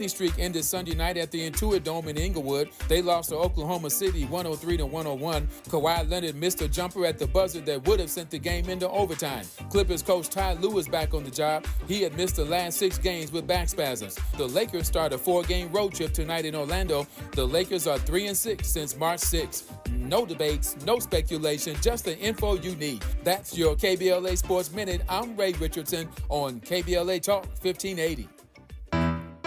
streak ended Sunday night at the Intuit Dome in Inglewood. They lost to Oklahoma City 103-101. Kawhi Leonard missed a jumper at the buzzer that would have sent the game into overtime. Clippers coach Ty Lue is back on the job. He had missed the last 6 games with back spasms. The Lakers start a 4-game road trip tonight in Orlando. The Lakers are 3-6 since March 6th. No debates, no speculation, just the info you need. That's your KBLA Sports Minute. I'm Ray Richardson on KBLA Talk 1580.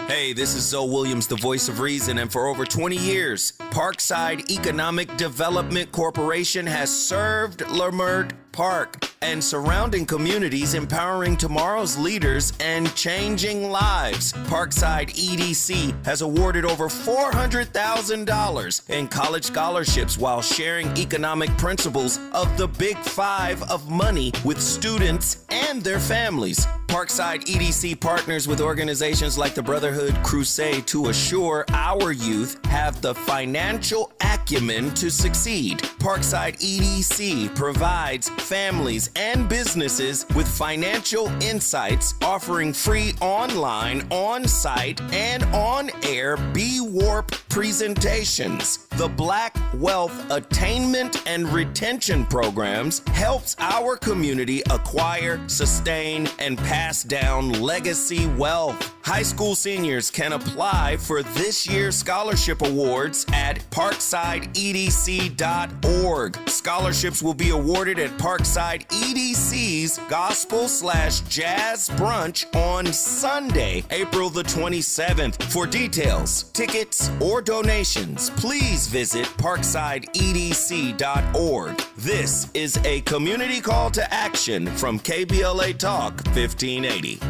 Hey, this is Zoe Williams, the voice of reason, and for over 20 years, Parkside Economic Development Corporation has served Leimert Park and surrounding communities, empowering tomorrow's leaders and changing lives. Parkside EDC has awarded over $400,000 in college scholarships while sharing economic principles of the Big Five of money with students and their families. Parkside EDC partners with organizations like the Brotherhood Crusade to assure our youth have the financial acumen to succeed. Parkside EDC provides families and businesses with financial insights, offering free online, on-site, and on-air B-Warp presentations. The Black Wealth Attainment and Retention Programs helps our community acquire, sustain, and pass down legacy wealth. High school seniors can apply for this year's scholarship awards at parksideedc.org. Scholarships will be awarded at Parkside EDC's Gospel/Jazz Brunch on Sunday, April the 27th. For details, tickets, or donations, please visit parksideedc.org. This is a community call to action from KBLA Talk 1580.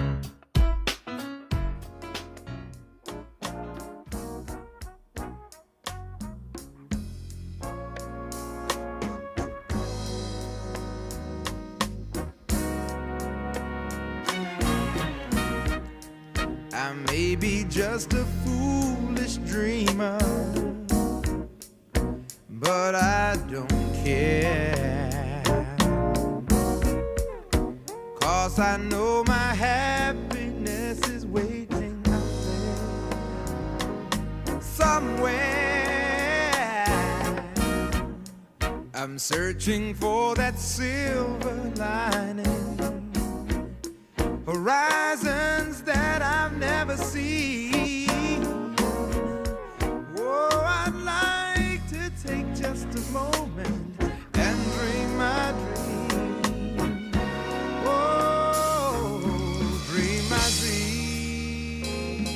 I may be just a foolish dreamer, but I don't care, 'cause I know my happiness is waiting out there somewhere. I'm searching for that silver lining, horizons that I've never seen. Oh, I'd like to take just a moment and dream my dream. Oh, dream my dream.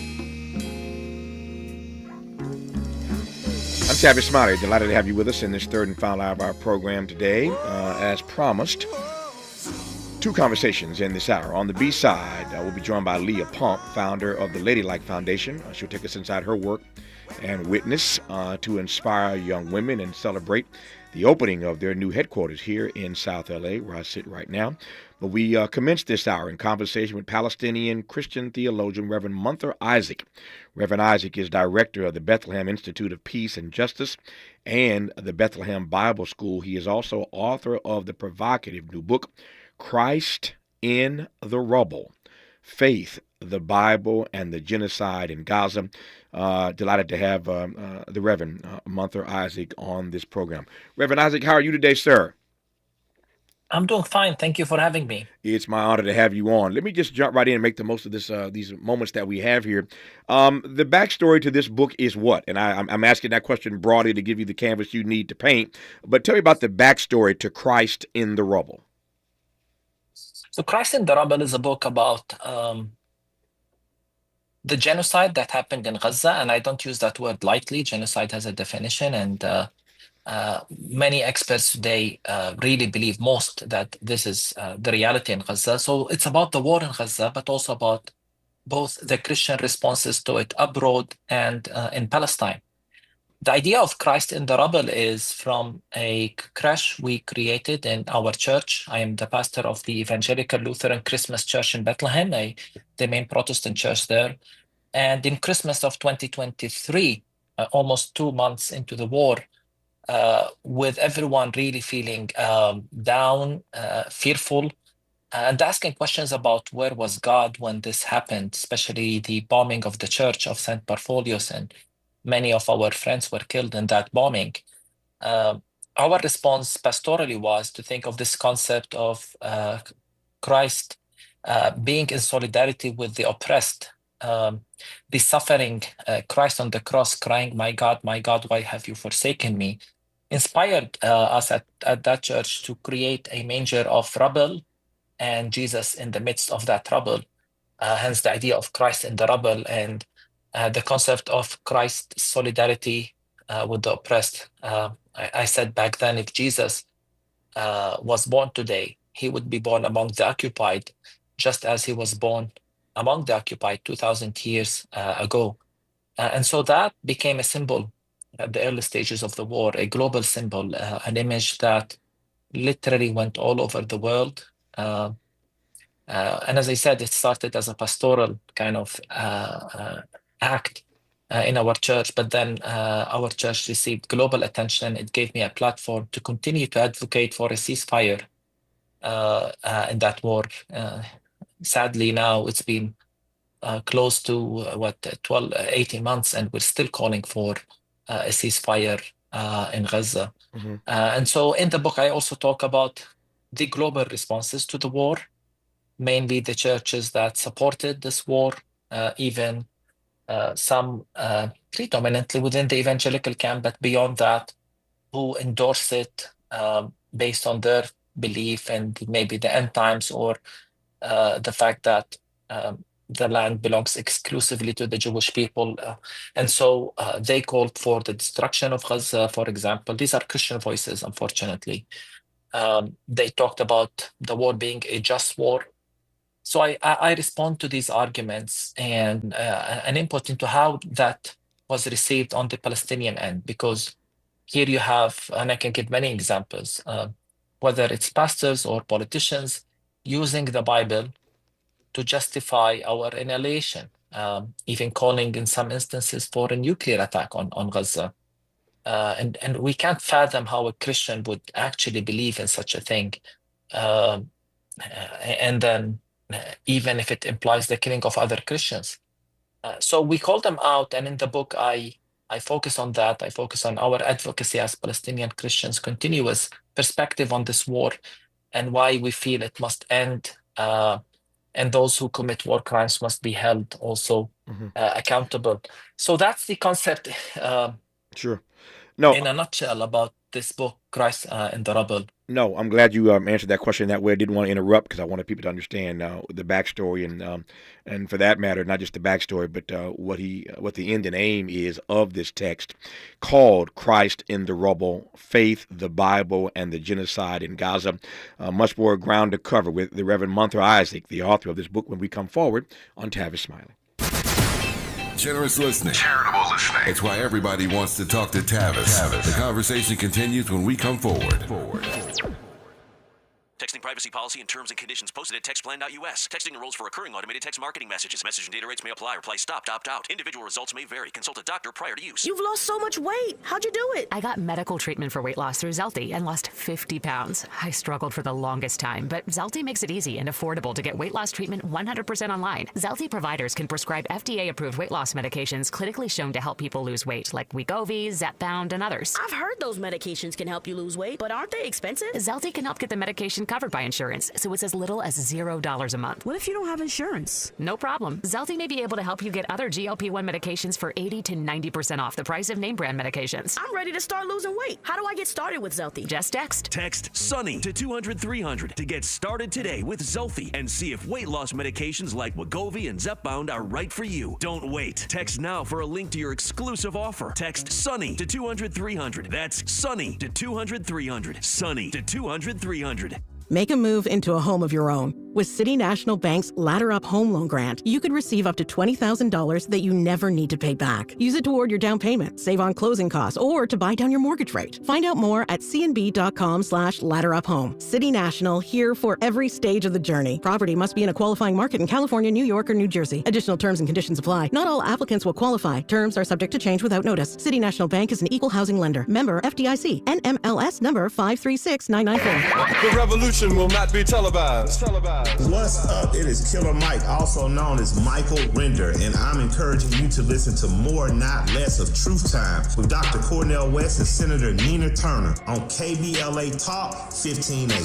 I'm Tavis, Smiley. Delighted to have you with us in this third and final hour of our program today. As promised, 2 conversations in this hour. On the B side, we'll be joined by Leah Pump, founder of the Ladylike Foundation. She'll take us inside her work and witness to inspire young women and celebrate the opening of their new headquarters here in South LA, where I sit right now. But we commenced this hour in conversation with Palestinian Christian theologian Reverend Munther Isaac. Reverend Isaac is director of the Bethlehem Institute of Peace and Justice and the Bethlehem Bible School. He is also author of the provocative new book, Christ in the Rubble, Faith, the Bible, and the Genocide in Gaza. Delighted to have the Reverend Munther Isaac on this program. Reverend Isaac, how are you today, sir? I'm doing fine. Thank you for having me. It's my honor to have you on. Let me just jump right in and make the most of this these moments that we have here. The backstory to this book is what? And I'm asking that question broadly to give you the canvas you need to paint. But tell me about the backstory to Christ in the Rubble. So Christ in the Rubble is a book about the genocide that happened in Gaza. And I don't use that word lightly. Genocide has a definition. And many experts today really believe most that this is the reality in Gaza. So it's about the war in Gaza, but also about both the Christian responses to it abroad and in Palestine. The idea of Christ in the Rubble is from a crash we created in our church. I am the pastor of the Evangelical Lutheran Christmas Church in Bethlehem, the main Protestant church there. And in Christmas of 2023, almost 2 months into the war, with everyone really feeling down, fearful, and asking questions about where was God when this happened, especially the bombing of the church of St. Bartholomew, and many of our friends were killed in that bombing. Our response pastorally was to think of this concept of Christ being in solidarity with the oppressed, the suffering, Christ on the cross crying, my God, why have you forsaken me?" inspired us at that church to create a manger of rubble and Jesus in the midst of that rubble. Hence the idea of Christ in the rubble and the concept of Christ's solidarity with the oppressed. I said back then, if Jesus was born today, he would be born among the occupied, just as he was born among the occupied 2,000 years ago. And so that became a symbol at the early stages of the war, a global symbol, an image that literally went all over the world. And as I said, it started as a pastoral kind of act in our church, but then our church received global attention. It gave me a platform to continue to advocate for a ceasefire in that war. Sadly, now it's been close to 18 months, and we're still calling for a ceasefire in Gaza. Mm-hmm. And so in the book, I also talk about the global responses to the war, mainly the churches that supported this war, even some predominantly within the evangelical camp, but beyond that, who endorse it based on their belief and maybe the end times or the fact that the land belongs exclusively to the Jewish people. And so they called for the destruction of Gaza, for example. These are Christian voices, unfortunately. They talked about the war being a just war. So I respond to these arguments and an input into how that was received on the Palestinian end, because here you have, and I can give many examples, whether it's pastors or politicians using the Bible to justify our annihilation, even calling in some instances for a nuclear attack on Gaza. And we can't fathom how a Christian would actually believe in such a thing. And then even if it implies the killing of other Christians. So we call them out, and in the book I focus on that. I focus on our advocacy as Palestinian Christians, continuous perspective on this war, and why we feel it must end, and those who commit war crimes must be held also accountable. So that's the concept Sure. No, in a nutshell about this book, Christ in the Rubble. No, I'm glad you answered that question that way. I didn't want to interrupt because I wanted people to understand the backstory and for that matter, not just the backstory, but what the end and aim is of this text called Christ in the Rubble: Faith, the Bible, and the Genocide in Gaza. Much more ground to cover with the Reverend Munther Isaac, the author of this book, when we come forward on Tavis Smiley. Generous listening. Charitable listening. It's why everybody wants to talk to Tavis. The conversation continues when we come forward. Texting privacy policy and terms and conditions posted at textplan.us. Texting enrolls for recurring automated text marketing messages. Message and data rates may apply. Reply stopped, opt out. Individual results may vary. Consult a doctor prior to use. You've lost so much weight. How'd you do it? I got medical treatment for weight loss through Zelty and lost 50 pounds. I struggled for the longest time, but Zelty makes it easy and affordable to get weight loss treatment 100% online. Zelty providers can prescribe FDA-approved weight loss medications clinically shown to help people lose weight, like Wegovy, Zepbound, and others. I've heard those medications can help you lose weight, but aren't they expensive? Zelty can help get the medication covered by insurance, so it's as little as $0 a month. What if you don't have insurance? No problem. Zelty may be able to help you get other GLP-1 medications for 80 to 90% off the price of name brand medications. I'm ready to start losing weight. How do I get started with Zelty? Just text. Text SUNNY to 200-300 to get started today with Zelty and see if weight loss medications like Wegovy and Zepbound are right for you. Don't wait. Text now for a link to your exclusive offer. Text SUNNY to 200-300. That's SUNNY to 200-300. SUNNY to 200-300. Make a move into a home of your own. With City National Bank's Ladder Up Home Loan Grant, you could receive up to $20,000 that you never need to pay back. Use it toward your down payment, save on closing costs, or to buy down your mortgage rate. Find out more at cnb.com/ladderuphome. City National, here for every stage of the journey. Property must be in a qualifying market in California, New York, or New Jersey. Additional terms and conditions apply. Not all applicants will qualify. Terms are subject to change without notice. City National Bank is an equal housing lender. Member FDIC. NMLS number 536994. The revolution will not be televised. What's up? It is Killer Mike, also known as Michael Render, and I'm encouraging you to listen to more, not less of Truth Time with Dr. Cornel West and Senator Nina Turner on KBLA Talk 1580.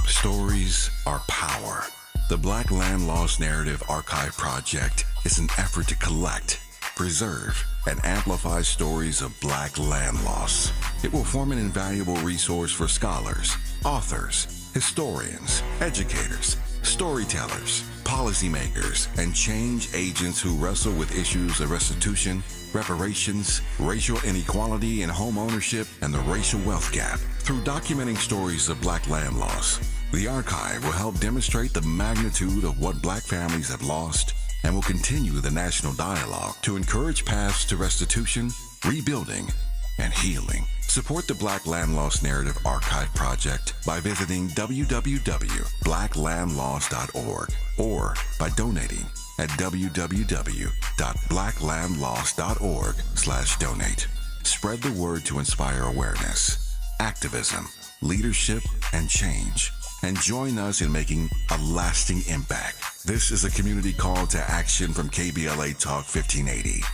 Stories are power. The Black Land Lost Narrative Archive Project is an effort to collect, preserve, and amplify stories of Black land loss. It will form an invaluable resource for scholars, authors, historians, educators, storytellers, policymakers, and change agents who wrestle with issues of restitution, reparations, racial inequality in home ownership, and the racial wealth gap. Through documenting stories of Black land loss, the archive will help demonstrate the magnitude of what Black families have lost and will continue the national dialogue to encourage paths to restitution, rebuilding, and healing. Support the Black Land Lost Narrative Archive Project by visiting www.blacklandlost.org or by donating at www.blacklandlost.org/donate. Spread the word to inspire awareness, activism, leadership, and change. And join us in making a lasting impact. This is a community call to action from KBLA Talk 1580.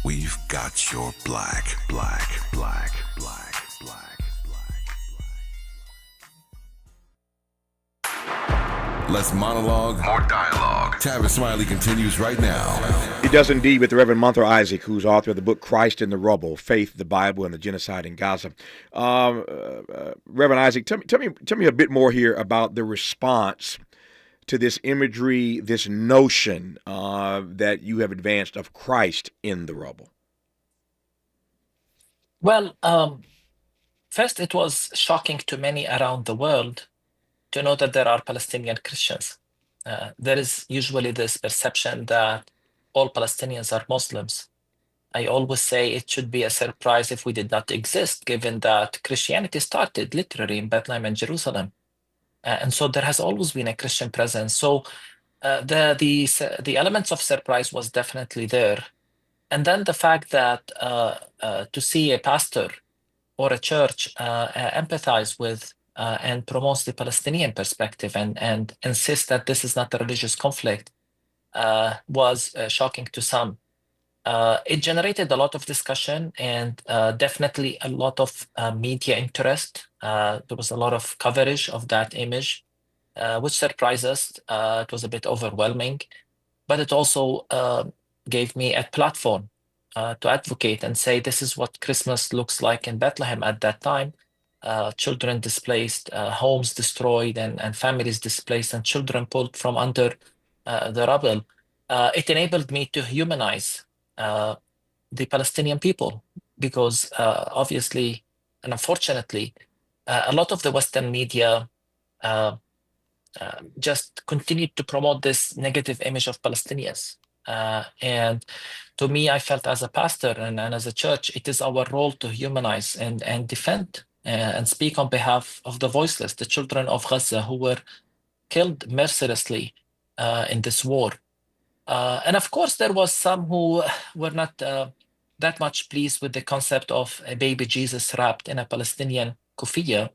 We've got your black. Less monologue, more dialogue. Tavis Smiley continues right now. He does indeed with the Reverend Monthur Isaac, who's author of the book Christ in the Rubble, Faith, the Bible, and the Genocide in Gaza. Reverend Isaac, tell me a bit more here about the response to this imagery, this notion that you have advanced of Christ in the rubble. Well, first, it was shocking to many around the world to know that there are Palestinian Christians. There is usually this perception that all Palestinians are Muslims. I always say it should be a surprise if we did not exist, given that Christianity started literally in Bethlehem and Jerusalem. And so there has always been a Christian presence. So the elements of surprise was definitely there. And then the fact that to see a pastor or a church empathize with and promotes the Palestinian perspective and insist that this is not a religious conflict was shocking to some. It generated a lot of discussion and definitely a lot of media interest. There was a lot of coverage of that image, which surprised us. It was a bit overwhelming, but it also gave me a platform to advocate and say this is what Christmas looks like in Bethlehem at that time. Children displaced, homes destroyed, and families displaced, and children pulled from under the rubble. It enabled me to humanize the Palestinian people because obviously and unfortunately, a lot of the Western media just continued to promote this negative image of Palestinians. And to me, I felt as a pastor and as a church, it is our role to humanize and defend and speak on behalf of the voiceless, the children of Gaza who were killed mercilessly in this war. And of course, there was some who were not that much pleased with the concept of a baby Jesus wrapped in a Palestinian kufiya.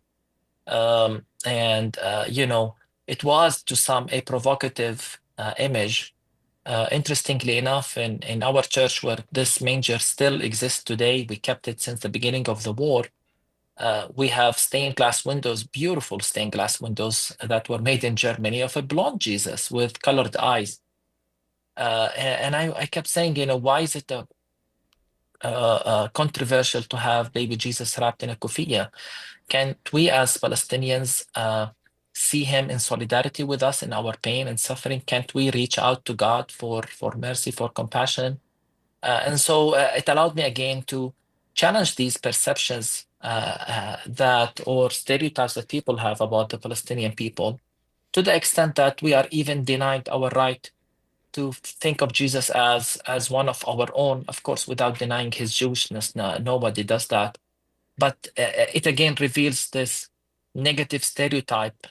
It was to some a provocative image. Interestingly enough, in our church where this manger still exists today, we kept it since the beginning of the war. We have stained glass windows, beautiful stained glass windows that were made in Germany of a blonde Jesus with colored eyes. And I kept saying, why is it controversial to have baby Jesus wrapped in a kufiya? Can't we as Palestinians see him in solidarity with us in our pain and suffering? Can't we reach out to God for mercy, for compassion? And so it allowed me again to challenge these perceptions that or stereotypes that people have about the Palestinian people, to the extent that we are even denied our right to think of Jesus as one of our own, of course, without denying his Jewishness. No, nobody does that. But it again reveals this negative stereotype,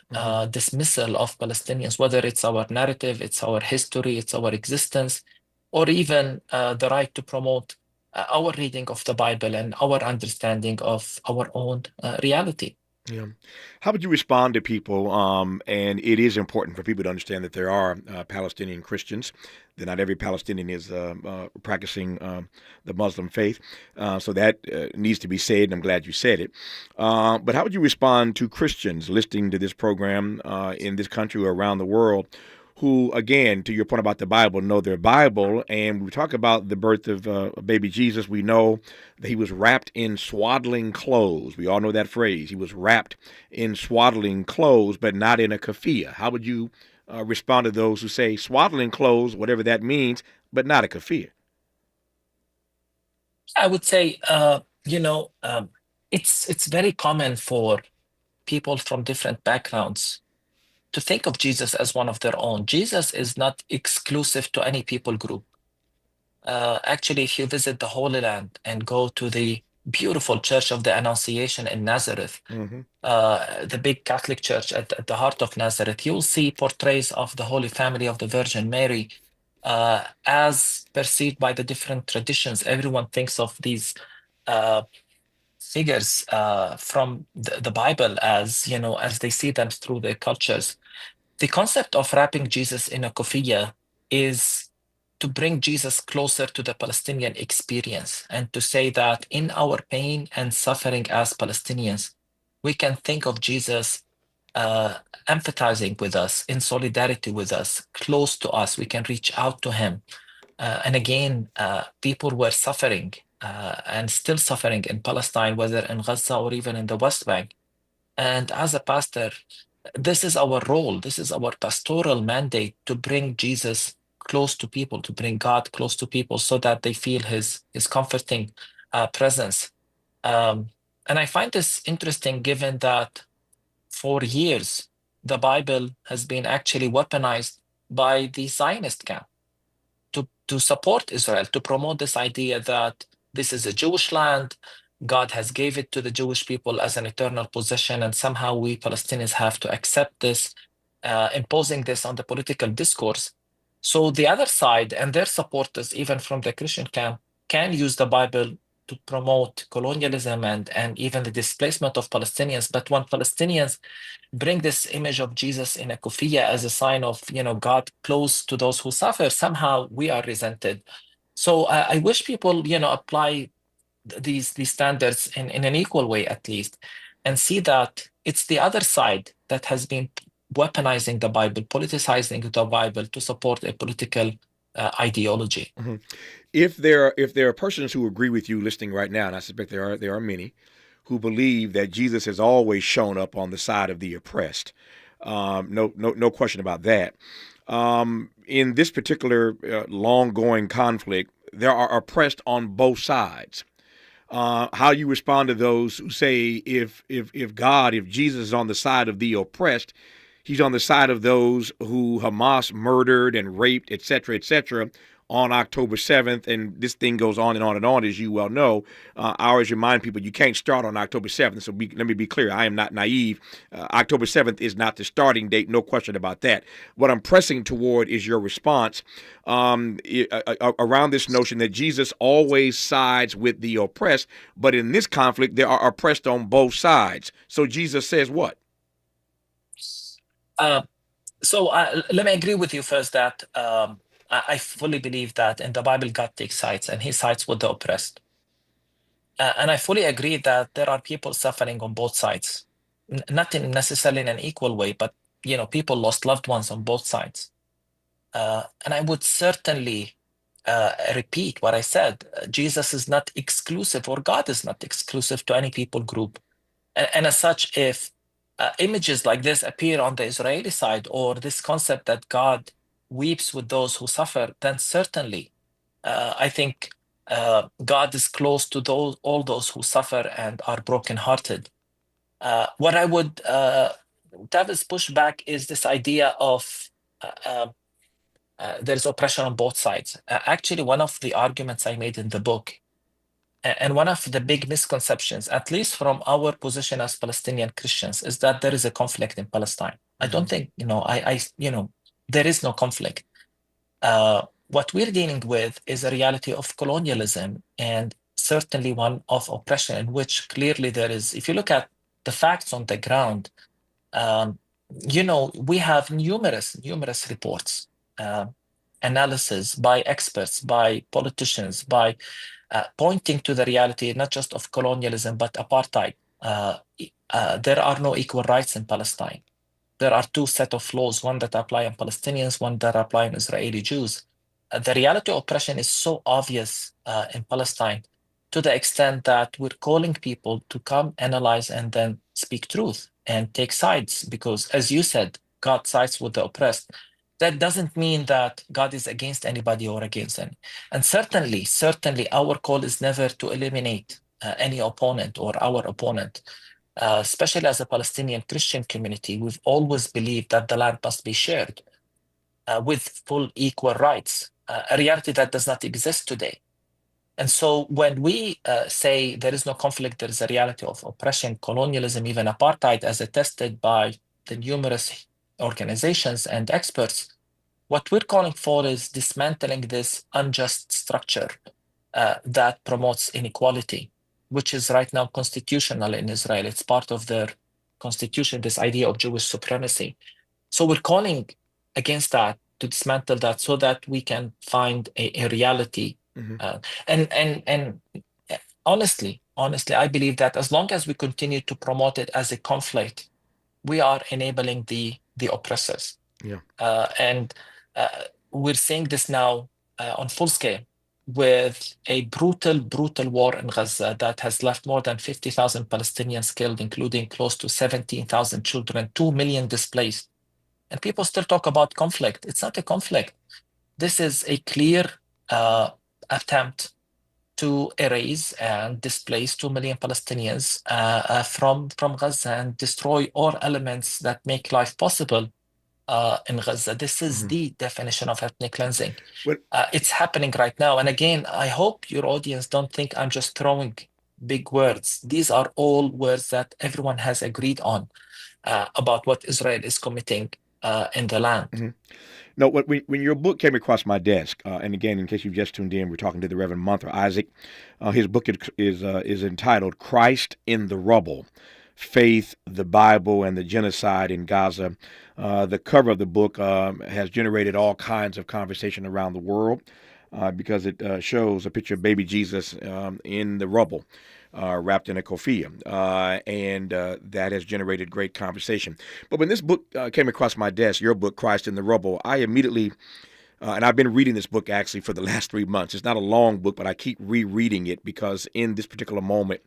dismissal of Palestinians, whether it's our narrative, it's our history, it's our existence, or even the right to promote our reading of the Bible and our understanding of our own reality. Yeah. How would you respond to people? And it is important for people to understand that there are Palestinian Christians. That not every Palestinian is practicing the Muslim faith. So that needs to be said, and I'm glad you said it. But how would you respond to Christians listening to this program in this country or around the world who, again, to your point about the Bible, know their Bible? And when we talk about the birth of baby Jesus, we know that he was wrapped in swaddling clothes. We all know that phrase. He was wrapped in swaddling clothes, but not in a keffiyeh. How would you respond to those who say swaddling clothes, whatever that means, but not a keffiyeh? I would say, it's very common for people from different backgrounds to think of Jesus as one of their own. Jesus is not exclusive to any people group. Actually, if you visit the Holy Land and go to the beautiful Church of the Annunciation in Nazareth, the big Catholic church at the heart of Nazareth, you'll see portraits of the Holy Family of the Virgin Mary as perceived by the different traditions. Everyone thinks of these figures from the Bible as, as they see them through their cultures. The concept of wrapping Jesus in a keffiyeh is to bring Jesus closer to the Palestinian experience and to say that in our pain and suffering as Palestinians, we can think of Jesus empathizing with us, in solidarity with us, close to us. We can reach out to him. And again, people were suffering and still suffering in Palestine, whether in Gaza or even in the West Bank. And as a pastor, this is our role. This is our pastoral mandate to bring Jesus close to people, to bring God close to people so that they feel his comforting presence. And I find this interesting given that for years, the Bible has been actually weaponized by the Zionist camp to support Israel, to promote this idea that this is a Jewish land, God has gave it to the Jewish people as an eternal possession, and somehow we Palestinians have to accept this, imposing this on the political discourse. So the other side and their supporters, even from the Christian camp, can use the Bible to promote colonialism and even the displacement of Palestinians. But when Palestinians bring this image of Jesus in a keffiyeh as a sign of, God close to those who suffer, somehow we are resented. So I wish people, apply these standards in an equal way, at least, and see that it's the other side that has been weaponizing the Bible, politicizing the Bible to support a political ideology. If there are persons who agree with you listening right now, and I suspect there are many, who believe that Jesus has always shown up on the side of the oppressed, no question about that. In this particular long-going conflict, there are oppressed on both sides. How you respond to those who say if Jesus is on the side of the oppressed, he's on the side of those who Hamas murdered and raped, et cetera, on October 7th, and this thing goes on and on and on, as you well know. I always remind people you can't start on October 7th, so let me be clear. I am not naive. October 7th is not the starting date, no question about that. What I'm pressing toward is your response around this notion that Jesus always sides with the oppressed, but in this conflict, there are oppressed on both sides. So Jesus says what? So let me agree with you first that I fully believe that in the Bible, God takes sides and he sides with the oppressed. And I fully agree that there are people suffering on both sides, not necessarily in an equal way, but, people lost loved ones on both sides. And I would certainly repeat what I said. Jesus is not exclusive, or God is not exclusive to any people group. And as such, if images like this appear on the Israeli side, or this concept that God weeps with those who suffer, then certainly I think God is close to all those who suffer and are brokenhearted. What I would Tavis push back is this idea of there's oppression on both sides. Actually, one of the arguments I made in the book, and one of the big misconceptions, at least from our position as Palestinian Christians, is that there is a conflict in Palestine. I don't think, there is no conflict. What we're dealing with is a reality of colonialism, and certainly one of oppression, in which clearly there is, if you look at the facts on the ground, we have numerous reports, analysis by experts, by politicians, by pointing to the reality not just of colonialism but apartheid. There are no equal rights in Palestine. There are two sets of laws, one that apply on Palestinians, one that apply on Israeli Jews. The reality of oppression is so obvious in Palestine, to the extent that we're calling people to come analyze and then speak truth and take sides, because as you said, God sides with the oppressed. That doesn't mean that God is against anybody or against any. And certainly our call is never to eliminate any opponent or our opponent. Especially as a Palestinian Christian community, we've always believed that the land must be shared with full equal rights, a reality that does not exist today. And so when we say there is no conflict, there is a reality of oppression, colonialism, even apartheid, as attested by the numerous organizations and experts, what we're calling for is dismantling this unjust structure that promotes inequality, which is right now constitutional in Israel. It's part of their constitution, this idea of Jewish supremacy. So we're calling against that, to dismantle that, so that we can find a reality. And honestly, I believe that as long as we continue to promote it as a conflict, we are enabling the oppressors. And we're seeing this now on full scale, with a brutal war in Gaza that has left more than 50,000 Palestinians killed, including close to 17,000 children, 2 million displaced. And people still talk about conflict. It's not a conflict. This is a clear attempt to erase and displace 2 million Palestinians from Gaza and destroy all elements that make life possible in Gaza. This is the definition of ethnic cleansing. It's happening right now. And again, I hope your audience don't think I'm just throwing big words. These are all words that everyone has agreed on about what Israel is committing in the land. No, when your book came across my desk, and again, in case you've just tuned in, we're talking to the Reverend Munther Isaac. His book is entitled "Christ in the Rubble: Faith, the Bible, and the Genocide in Gaza." The cover of the book has generated all kinds of conversation around the world because it shows a picture of baby Jesus in the rubble, wrapped in a kofia, and that has generated great conversation. But when this book came across my desk, your book, Christ in the Rubble, I immediately, and I've been reading this book actually for the last 3 months. It's not a long book, but I keep rereading it because in this particular moment,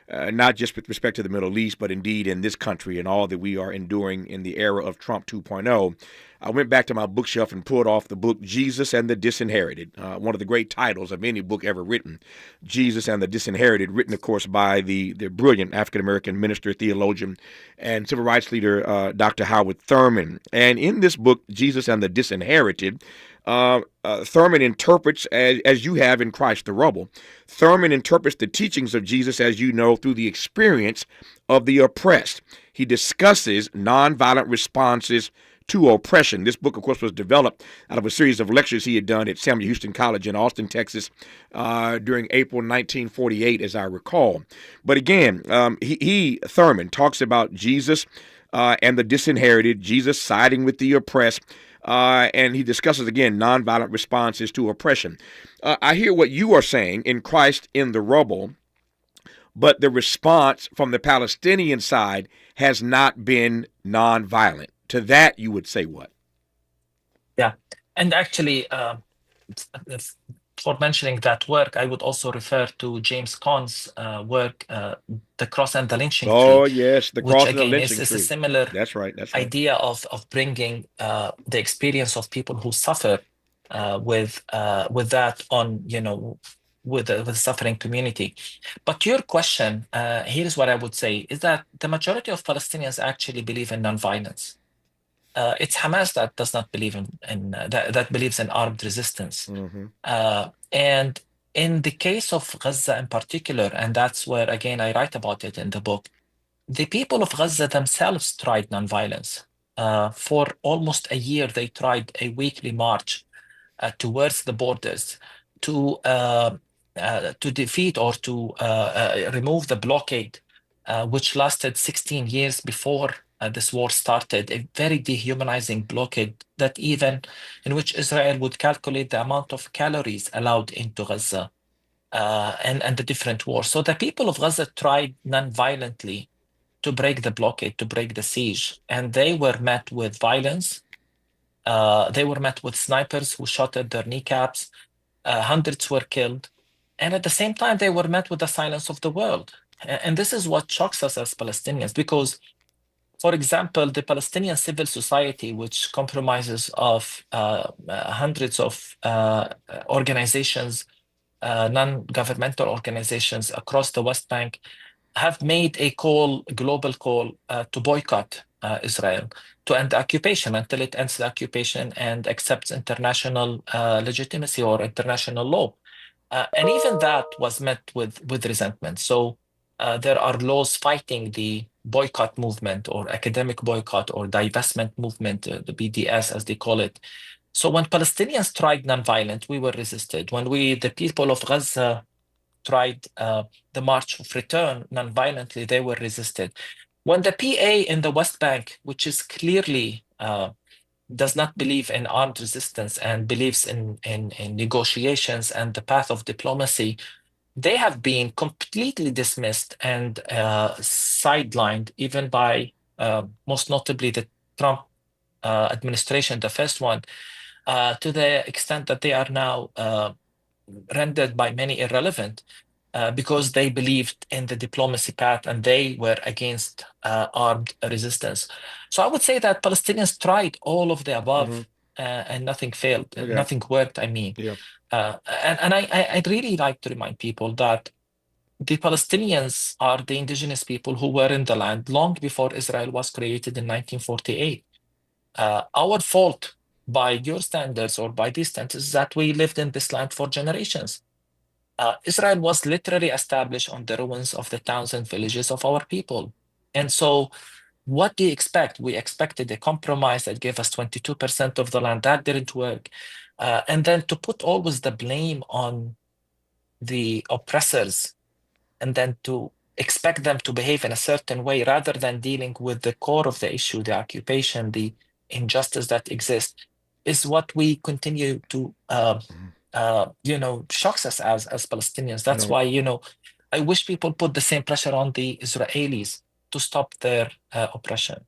not just with respect to the Middle East, but indeed in this country and all that we are enduring in the era of Trump 2.0, I went back to my bookshelf and pulled off the book Jesus and the Disinherited, one of the great titles of any book ever written, Jesus and the Disinherited, written, of course, by the brilliant African-American minister, theologian, and civil rights leader, Dr. Howard Thurman. And in this book, Jesus and the Disinherited, Thurman interprets, as you have in Christ the Rubble, Thurman interprets the teachings of Jesus, as you know, through the experience of the oppressed. He discusses nonviolent responses to oppression. This book, of course, was developed out of a series of lectures he had done at Samuel Houston College in Austin, Texas, during April 1948, as I recall. But again, Thurman, talks about Jesus and the disinherited, Jesus siding with the oppressed, and he discusses, again, nonviolent responses to oppression. I hear what you are saying in Christ in the Rubble, but the response from the Palestinian side has not been nonviolent. To that, you would say what? Yeah, and actually, for mentioning that work, I would also refer to James Caan's work, The Cross and the Lynching Tree. Oh, yes, The Cross and the Lynching Tree. Which, again, is a similar That's right. idea of bringing the experience of people who suffer with that on, with the suffering community. But your question, here's what I would say, is that the majority of Palestinians actually believe in nonviolence. It's Hamas that does not believe that believes in armed resistance. And in the case of Gaza in particular, and that's where, again, I write about it in the book, the people of Gaza themselves tried nonviolence. For almost a year, they tried a weekly march towards the borders to defeat or to remove the blockade, which lasted 16 years before this war started, a very dehumanizing blockade that even in which Israel would calculate the amount of calories allowed into Gaza and the different wars. So the people of Gaza tried non-violently to break the blockade, to break the siege, and they were met with violence. They were met with snipers who shot at their kneecaps. Hundreds were killed. And at the same time, they were met with the silence of the world. And this is what shocks us as Palestinians, because, for example, the Palestinian civil society, which comprises of hundreds of organizations, non-governmental organizations across the West Bank, have made a global call to boycott Israel, to end the occupation until it ends the occupation and accepts international legitimacy or international law. And even that was met with resentment. So there are laws fighting the boycott movement or academic boycott or divestment movement, the BDS as they call it. So when Palestinians tried nonviolent, we were resisted. When the people of Gaza tried the March of Return nonviolently, they were resisted. When the PA in the West Bank, which is clearly does not believe in armed resistance and believes in negotiations and the path of diplomacy, they have been completely dismissed and sidelined, even by most notably the Trump administration, the first one, to the extent that they are now rendered by many irrelevant because they believed in the diplomacy path and they were against armed resistance. So I would say that Palestinians tried all of the above and nothing failed, nothing worked, I mean. And I'd really like to remind people that the Palestinians are the indigenous people who were in the land long before Israel was created in 1948. Our fault, by your standards or by these standards, is that we lived in this land for generations. Israel was literally established on the ruins of the towns and villages of our people. And so what do you expect? We expected a compromise that gave us 22% of the land. That didn't work. And then to put always the blame on the oppressors and then to expect them to behave in a certain way rather than dealing with the core of the issue, the occupation, the injustice that exists, is what we continue to shocks us as Palestinians. That's why, I wish people put the same pressure on the Israelis to stop their oppression.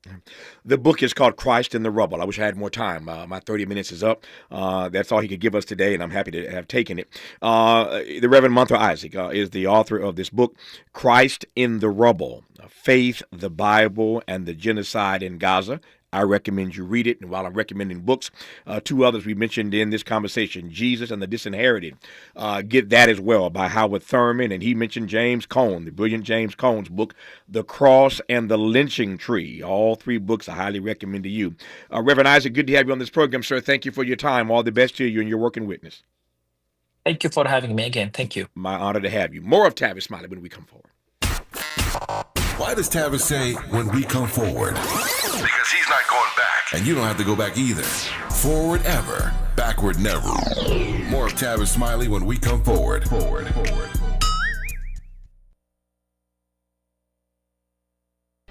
The book is called Christ in the Rubble. I wish I had more time. My 30 minutes is up. That's all he could give us today, and I'm happy to have taken it. The Reverend Munther Isaac is the author of this book, Christ in the Rubble, Faith, the Bible, and the Genocide in Gaza. I recommend you read it. And while I'm recommending books, two others we mentioned in this conversation, Jesus and the Disinherited. Get that as well by Howard Thurman. And he mentioned James Cone, the brilliant James Cone's book, The Cross and the Lynching Tree. All three books I highly recommend to you. Reverend Isaac, good to have you on this program, sir. Thank you for your time. All the best to you and your working witness. Thank you for having me again. Thank you. My honor to have you. More of Tavis Smiley when we come forward. Why does Tavis say when we come forward? Because he's not going back. And you don't have to go back either. Forward ever, backward never. More of Tavis Smiley when we come forward.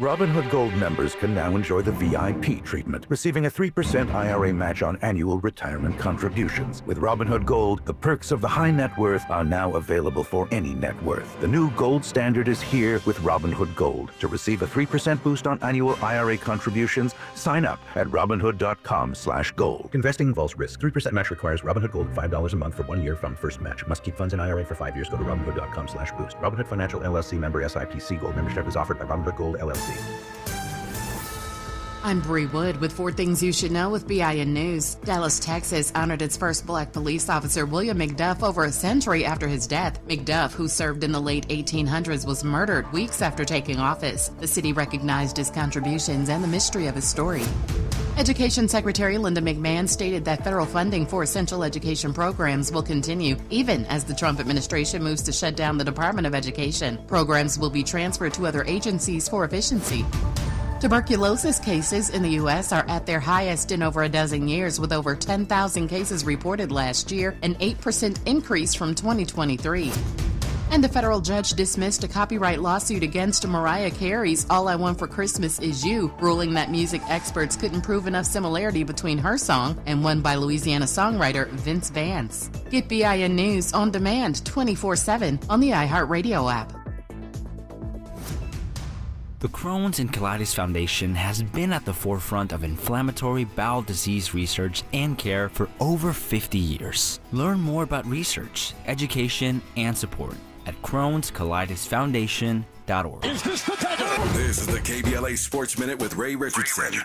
Robinhood Gold members can now enjoy the VIP treatment, receiving a 3% IRA match on annual retirement contributions. With Robinhood Gold, the perks of the high net worth are now available for any net worth. The new gold standard is here with Robinhood Gold. To receive a 3% boost on annual IRA contributions, sign up at Robinhood.com/gold. Investing involves risk. 3% match requires Robinhood Gold $5 a month for 1 year from first match. Must keep funds in IRA for 5 years. Go to Robinhood.com/boost. Robinhood Financial LLC member SIPC. Gold membership is offered by Robinhood Gold LLC. I'm Bree Wood with 4 Things You Should Know with BIN News. Dallas, Texas honored its first black police officer, William McDuff, over a century after his death. McDuff, who served in the late 1800s, was murdered weeks after taking office. The city recognized his contributions and the mystery of his story. Education Secretary Linda McMahon stated that federal funding for essential education programs will continue even as the Trump administration moves to shut down the Department of Education. Programs will be transferred to other agencies for efficiency. Tuberculosis cases in the U.S. are at their highest in over a dozen years, with over 10,000 cases reported last year, an 8% increase from 2023. And a federal judge dismissed a copyright lawsuit against Mariah Carey's All I Want for Christmas Is You, ruling that music experts couldn't prove enough similarity between her song and one by Louisiana songwriter Vince Vance. Get BIN News on demand 24/7 on the iHeartRadio app. The Crohn's and Colitis Foundation has been at the forefront of inflammatory bowel disease research and care for over 50 years. Learn more about research, education, and support at Crohn'sColitisFoundation.org. This is the KBLA Sports Minute with Ray Richardson.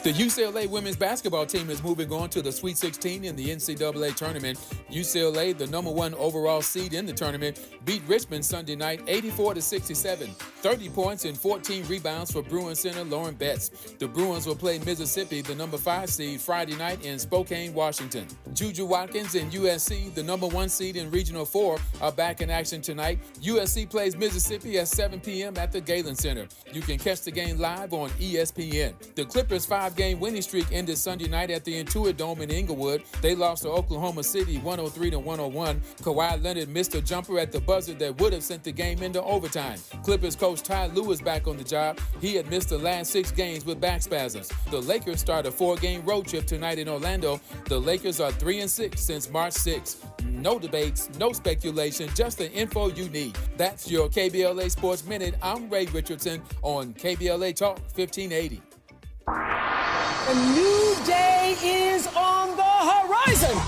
The UCLA women's basketball team is moving on to the Sweet 16 in the NCAA tournament. UCLA, the number 1 overall seed in the tournament, beat Richmond Sunday night 84-67. 30 points and 14 rebounds for Bruins center Lauren Betts. The Bruins will play Mississippi, the number 5 seed, Friday night in Spokane, Washington. Juju Watkins and USC, the number 1 seed in Regional 4, are back in action tonight. USC plays Mississippi at 7 p.m. at the Galen Center. You can catch the game live on ESPN. The Clippers' 5-game winning streak ended Sunday night at the Intuit Dome in Inglewood. They lost to Oklahoma City 103-101. Kawhi Leonard missed a jumper at the buzzer that would have sent the game into overtime. Clippers coach Ty Lue is back on the job. He had missed the last 6 games with back spasms. The Lakers start a 4-game road trip tonight in Orlando. The Lakers are 3-6 since March 6th. No debates, no speculation, just the info you need. That's your KBLA Sports Minute. I'm Ray Richardson on KBLA Talk 1580. A new day is on the horizon.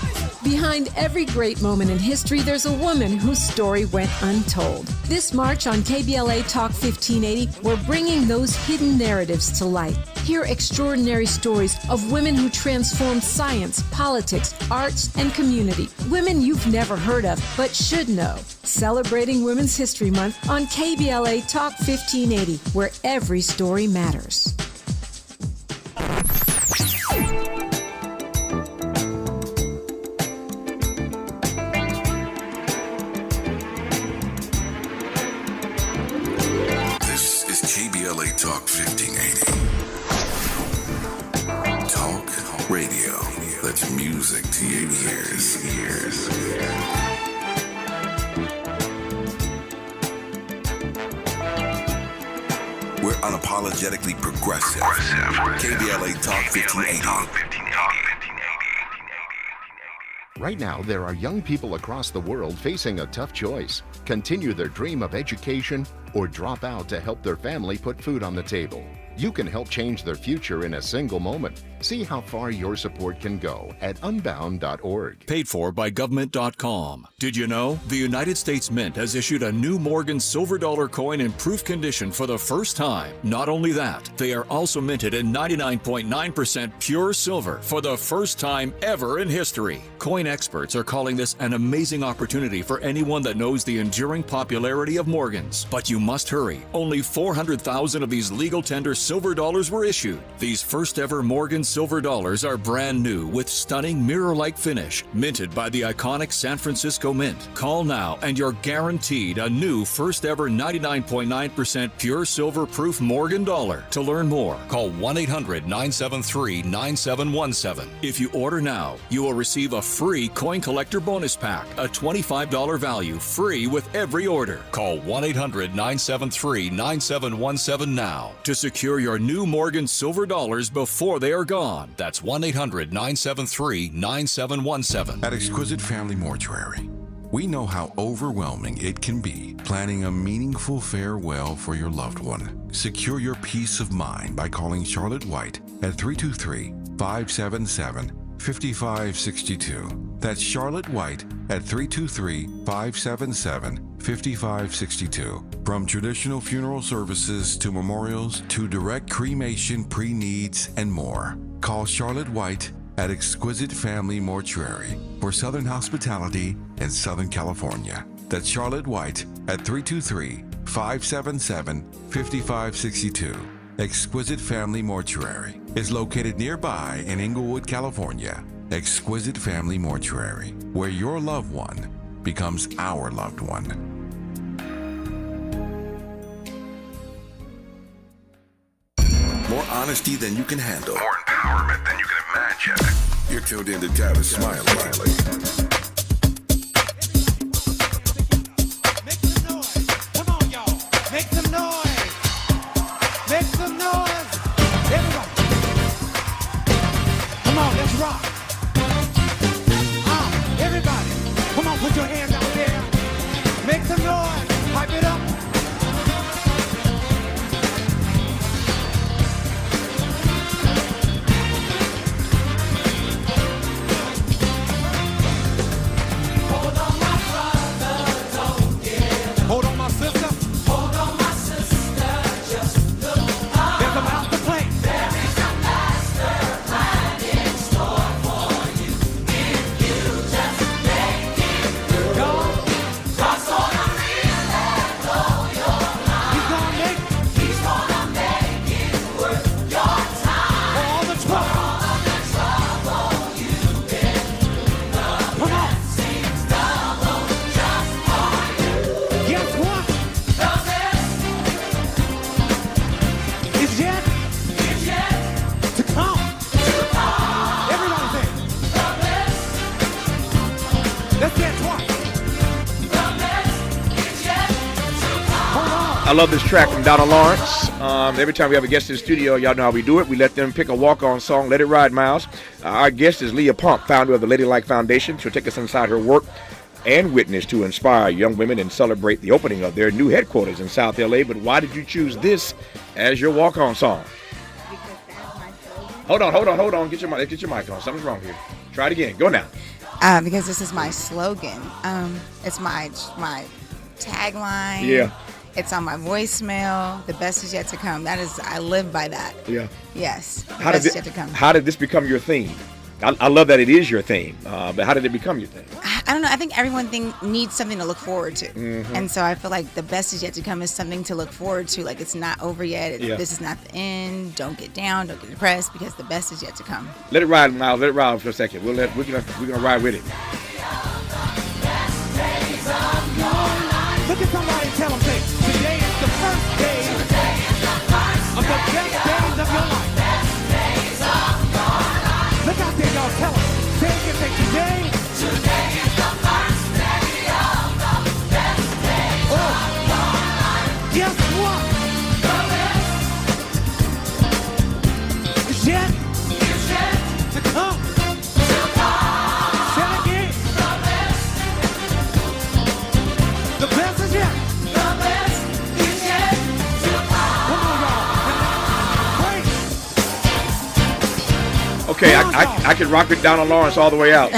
Behind every great moment in history, there's a woman whose story went untold. This March on KBLA Talk 1580, we're bringing those hidden narratives to light. Hear extraordinary stories of women who transformed science, politics, arts, and community. Women you've never heard of, but should know. Celebrating Women's History Month on KBLA Talk 1580, where every story matters. KBLA Talk 1580. Talk radio. That's music to your ears. We're unapologetically progressive. KBLA Talk 1580. Right now, there are young people across the world facing a tough choice. Continue their dream of education or drop out to help their family put food on the table. You can help change their future in a single moment. See how far your support can go at unbound.org. Paid for by government.com. Did you know? The United States Mint has issued a new Morgan silver dollar coin in proof condition for the first time. Not only that, they are also minted in 99.9% pure silver for the first time ever in history. Coin experts are calling this an amazing opportunity for anyone that knows the enduring popularity of Morgans. But you must hurry. Only 400,000 of these legal tender silver dollars were issued. These first ever Morgan silver dollars are brand new with stunning mirror-like finish, minted by the iconic San Francisco Mint. Call now and you're guaranteed a new first ever 99.9% pure silver proof Morgan dollar. To learn more, call 1-800-973-9717. If you order now, you will receive a free coin collector bonus pack, a $25 value, free with every order. Call 1-800-973-9717 now to secure your new Morgan silver dollars before they are gone. That's 1-800-973-9717. At Exquisite Family Mortuary, we know how overwhelming it can be planning a meaningful farewell for your loved one. Secure your peace of mind by calling Charlotte White at 323-577-5562. That's Charlotte White at 323-577-5562. From traditional funeral services to memorials to direct cremation, pre-needs, and more. Call Charlotte White at Exquisite Family Mortuary for Southern hospitality in Southern California. That's Charlotte White at 323-577-5562. Exquisite Family Mortuary is located nearby in Inglewood, California. Exquisite Family Mortuary, where your loved one becomes our loved one. More honesty than you can handle. More empowerment than you can imagine. You're tuned in to Tavis Smiley. Make some noise! Make some noise! Everybody! Come on, let's rock! Everybody! Come on, put your hands out there! Make some noise! Pipe it up! I love this track from Donna Lawrence. Every time we have a guest in the studio, y'all know how we do it. We let them pick a walk-on song, Let It Ride, Miles. Our guest is Leah Pump, founder of the Ladylike Foundation. She'll take us inside her work and witness to inspire young women and celebrate the opening of their new headquarters in South LA. But why did you choose this as your walk-on song? Because that's my slogan. Hold on. Get your mic on. Something's wrong here. Try it again. Go now. Because this is my slogan. It's my tagline. Yeah. It's on my voicemail. The best is yet to come. That is, I live by that. Yeah. Yes. The best is yet to come. How did this become your theme? I love that it is your theme, but how did it become your theme? I don't know. I think everyone needs something to look forward to. Mm-hmm. And so I feel like the best is yet to come is something to look forward to. Like, it's not over yet. This is not the end. Don't get down. Don't get depressed, because the best is yet to come. Let it ride, Miles. Let it ride for a second. We're gonna ride with it. Look at somebody and tell them, say, today is the first day of the best days of your life. Look out there, y'all. Tell them. Say it again, say, today is the first day of the best days of your life. Guess what? It's yet to come. Say it again. The best is yet. The best is yet to come. Come on, y'all. Okay, I can rock it down on Lawrence all the way out,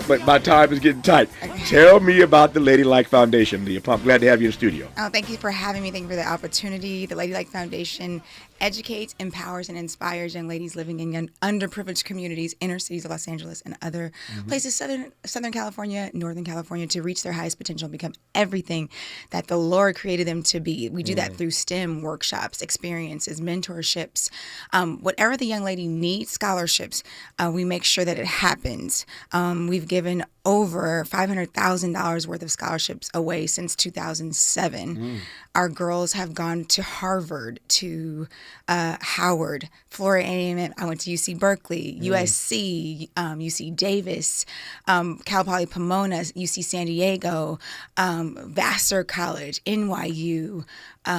but my time is getting tight. Tell me about the Ladylike Foundation, Leah Pump. Glad to have you in the studio. Oh, thank you for having me. Thank you for the opportunity. The Ladylike Foundation educates, empowers, and inspires young ladies living in underprivileged communities, inner cities of Los Angeles and other places, Southern California, Northern California, to reach their highest potential and become everything that the Lord created them to be. We do that through STEM workshops, experiences, mentorships, whatever the young lady needs, scholarships. We make sure that it happens. We've given over $500,000 worth of scholarships away since 2007. Our girls have gone to Harvard, to Howard, Florida A&M. I went to UC Berkeley, USC, UC Davis, Cal Poly Pomona, UC San Diego, Vassar College, NYU,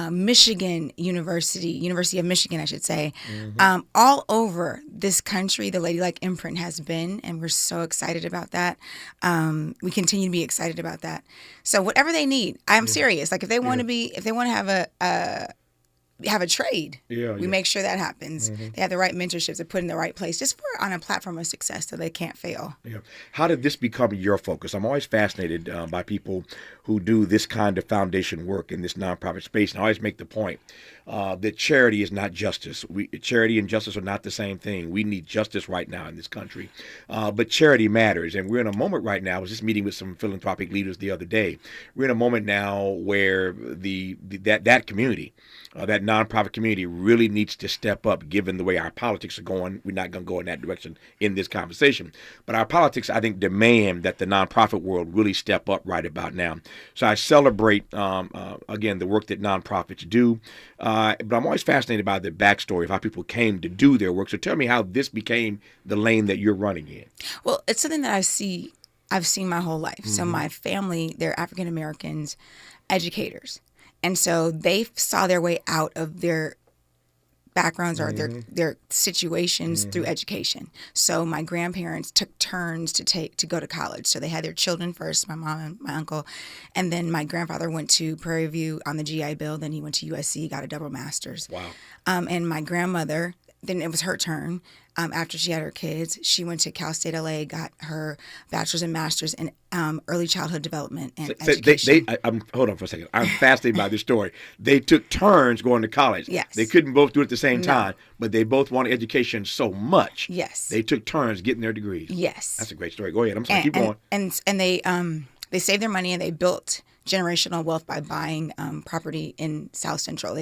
Michigan University of Michigan, I should say. All over this country, the Ladylike imprint has been, and we're so excited about that. We continue to be excited about that. So whatever they need, I'm serious. Like, if they want to be, if they want to have have a trade. Yeah, we make sure that happens. They have the right mentorships to put in the right place, just for on a platform of success, so they can't fail. Yeah. How did this become your focus? I'm always fascinated by people who do this kind of foundation work in this nonprofit space, and I always make the point that charity is not justice. Charity and justice are not the same thing. We need justice right now in this country, but charity matters, and we're in a moment right now. I was just meeting with some philanthropic leaders the other day. We're in a moment now where that community, that nonprofit community, really needs to step up. Given the way our politics are going, we're not going to go in that direction in this conversation. But our politics, I think, demand that the nonprofit world really step up right about now. So I celebrate, again, the work that nonprofits do. But I'm always fascinated by the backstory of how people came to do their work. So tell me how this became the lane that you're running in. Well, it's something that I've seen my whole life. So my family, they're African Americans, educators. And so they saw their way out of their backgrounds or their situations through education. So my grandparents took turns to go to college. So they had their children first, my mom and my uncle, and then my grandfather went to Prairie View on the GI Bill. Then he went to USC, got a double master's. Wow. And my grandmother, then it was her turn. After she had her kids, she went to Cal State LA, got her bachelor's and master's in early childhood development and education. Hold on for a second. I'm fascinated by this story. They took turns going to college. Yes. They couldn't both do it at the same time, but they both wanted education so much. Yes. They took turns getting their degrees. Yes. That's a great story. Go ahead. I'm sorry. Keep going. And they saved their money and they built generational wealth by buying property in South Central.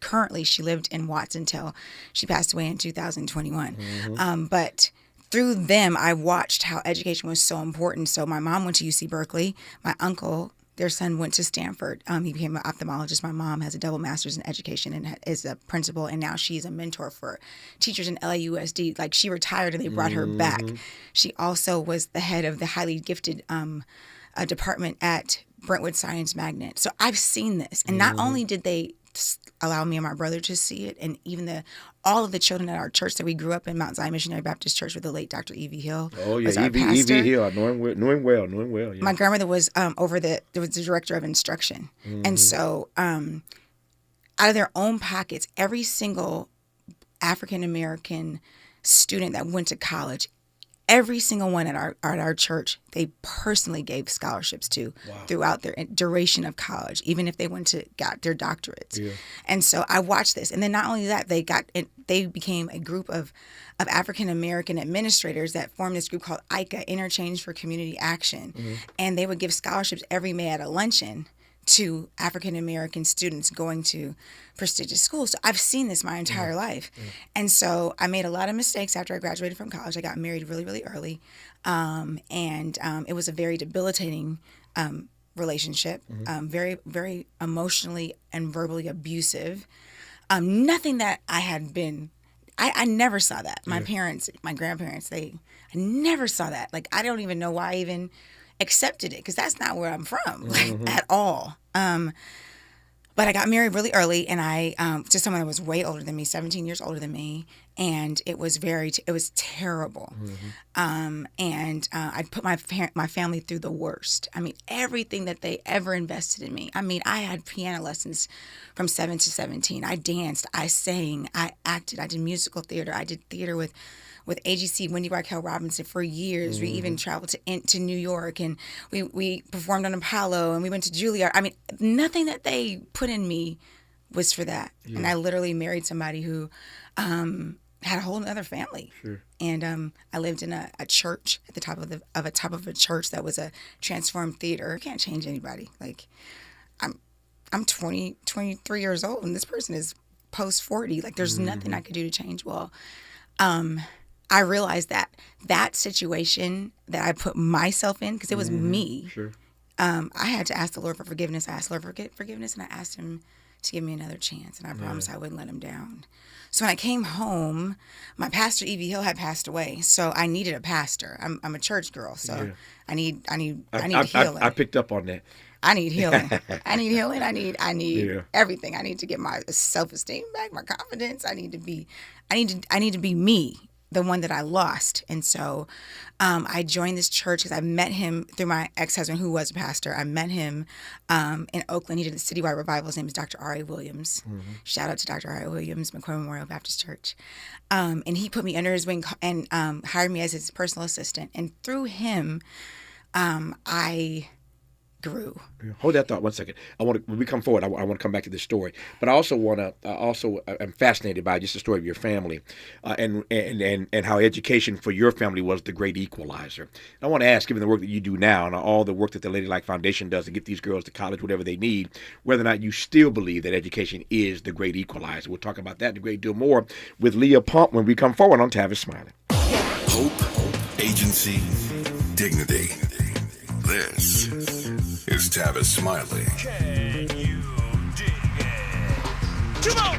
Currently, she lived in Watts until she passed away in 2021. But through them, I watched how education was so important. So my mom went to UC Berkeley. My uncle, their son, went to Stanford. He became an ophthalmologist. My mom has a double master's in education and is a principal. And now she's a mentor for teachers in LAUSD. Like, she retired and they brought her back. She also was the head of the highly gifted department at Brentwood Science Magnet. So I've seen this. And not only did they allow me and my brother to see it, and even all of the children at our church that we grew up in, Mount Zion Missionary Baptist Church, with the late Dr. Evie Hill. Oh, yeah, was our Evie Hill. Knowing well. Yeah. My grandmother was the director of instruction. And so out of their own pockets, every single African-American student that went to college, every single one at our church, they personally gave scholarships to throughout their duration of college, even if they got their doctorates. Yeah. And so I watched this, and then not only that, they became a group of African American administrators that formed this group called ICA, Interchange for Community Action, and they would give scholarships every May at a luncheon to African American students going to prestigious schools. So I've seen this my entire life. And so I made a lot of mistakes after I graduated from college. I got married really, really early. And it was a very debilitating relationship, very, very emotionally and verbally abusive. Nothing that I had been, I never saw that. My parents, my grandparents, I never saw that. Like, I don't even know why I even accepted it, because that's not where I'm from, at all. But I got married really early, and I to someone that was way older than me, 17 years older than me, and it was terrible. And I put my family through the worst. I mean, everything that they ever invested in me. I mean, I had piano lessons from 7 to 17. I danced, I sang, I acted, I did musical theater, I did theater with AGC, Wendy Raquel Robinson, for years. We even traveled to New York, and we performed on Apollo, and we went to Juilliard. I mean, nothing that they put in me was for that. Yeah. And I literally married somebody who had a whole other family. Sure. And I lived in a church at the top of a church that was a transformed theater. You can't change anybody. Like, I'm 23 years old, and this person is post 40. Like, there's nothing I could do to change. Well, I realized that situation that I put myself in, because it was me. Sure. I had to ask the Lord for forgiveness. I asked the Lord for forgiveness, and I asked him to give me another chance, and I promised I wouldn't let him down. So when I came home, my pastor, Evie Hill, had passed away, so I needed a pastor. I'm a church girl, so I need healing. I picked up on that. I need healing. I need healing. I need everything. I need to get my self-esteem back, my confidence. I need to be me. the one that I lost. And so I joined this church because I met him through my ex-husband, who was a pastor. I met him in Oakland. He did a citywide revival. His name is Dr. R.A. Williams. Shout out to Dr. R.A. Williams, McCoy Memorial Baptist Church. And he put me under his wing and hired me as his personal assistant. And through him, I grew. Hold that thought 1 second. When we come forward, I want to come back to this story, but I also I'm fascinated by just the story of your family, and how education for your family was the great equalizer. And I want to ask, given the work that you do now and all the work that the Ladylike Foundation does to get these girls to college, whatever they need, whether or not you still believe that education is the great equalizer. We'll talk about that a great deal more with Leah Pump when we come forward on Tavis Smiley. Hope, agency, dignity. This is Tavis Smiley. Can you dig it? Come on!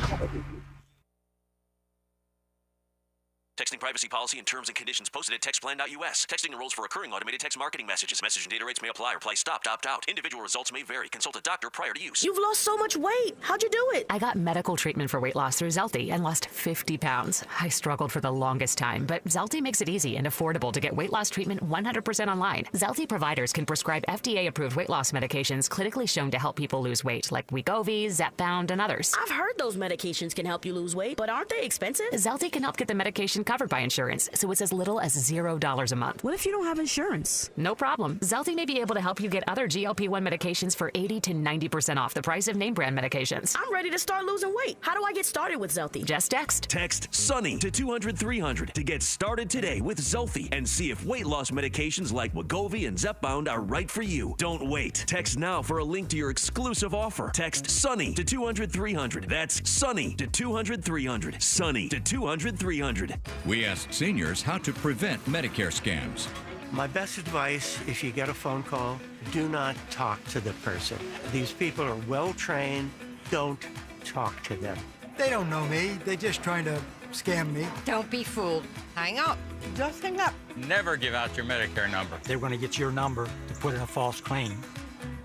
Texting privacy policy and terms and conditions posted at textplan.us. Texting enrolls for recurring automated text marketing messages. Message and data rates may apply. Reply stop, opt out. Individual results may vary. Consult a doctor prior to use. You've lost so much weight. How'd you do it? I got medical treatment for weight loss through Zelty and lost 50 pounds. I struggled for the longest time, but Zelty makes it easy and affordable to get weight loss treatment 100% online. Zelty providers can prescribe FDA-approved weight loss medications clinically shown to help people lose weight, like Wegovy, Zepbound, and others. I've heard those medications can help you lose weight, but aren't they expensive? Zelty can help get the medication covered by insurance, so it's as little as $0 a month. What if you don't have insurance? No problem. Zelty may be able to help you get other GLP-1 medications for 80 to 90% off the price of name brand medications. I'm ready to start losing weight. How do I get started with Zelty? Just text. Text SUNNY to 200-300 to get started today with Zelty and see if weight loss medications like Wegovy and Zepbound are right for you. Don't wait. Text now for a link to your exclusive offer. Text SUNNY to 200-300. That's SUNNY to 200-300. SUNNY to 200-300. We asked seniors how to prevent Medicare scams. My best advice, if you get a phone call, do not talk to the person. These people are well trained. Don't talk to them. They don't know me. They're just trying to scam me. Don't be fooled. Hang up. Just hang up. Never give out your Medicare number. They're going to get your number to put in a false claim.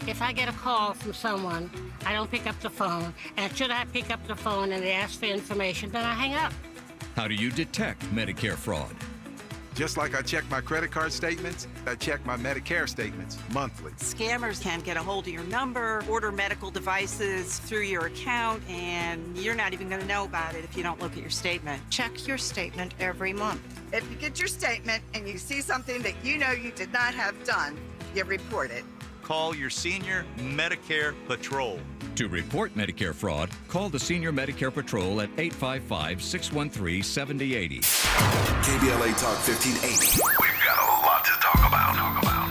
If I get a call from someone, I don't pick up the phone. And should I pick up the phone and they ask for information, then I hang up. How do you detect Medicare fraud? Just like I check my credit card statements, I check my Medicare statements monthly. Scammers can get a hold of your number, order medical devices through your account, and you're not even going to know about it if you don't look at your statement. Check your statement every month. If you get your statement and you see something that you know you did not have done, you report it. Call your senior Medicare Patrol. To report Medicare fraud, call the Senior Medicare Patrol at 855-613-7080. KBLA Talk 1580. We've got a lot to talk about.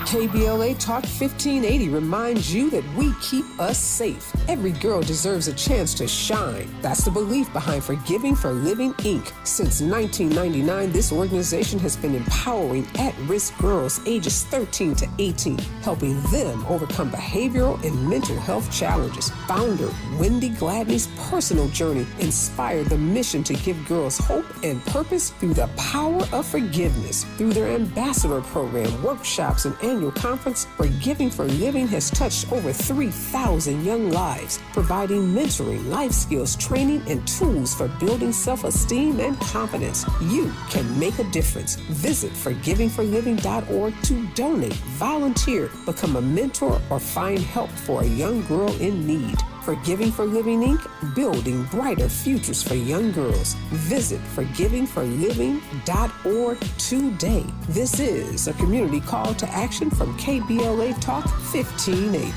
KBLA Talk 1580 reminds you that we keep us safe. Every girl deserves a chance to shine. That's the belief behind Forgiving for Living, Inc. Since 1999, this organization has been empowering at-risk girls ages 13 to 18, helping them overcome behavioral and mental health challenges. Founder Wendy Gladney's personal journey inspired the mission to give girls hope and purpose through the power of forgiveness. Through their ambassador program, workshops, and annual conference, Forgiving for Living has touched over 3,000 young lives, providing mentoring, life skills, training, and tools for building self-esteem and confidence. You can make a difference. Visit forgivingforliving.org to donate, volunteer, become a mentor, or find help for a young girl in need. Forgiving for Living, Inc., building brighter futures for young girls. Visit forgivingforliving.org today. This is a community call to action from KBLA Talk 1580.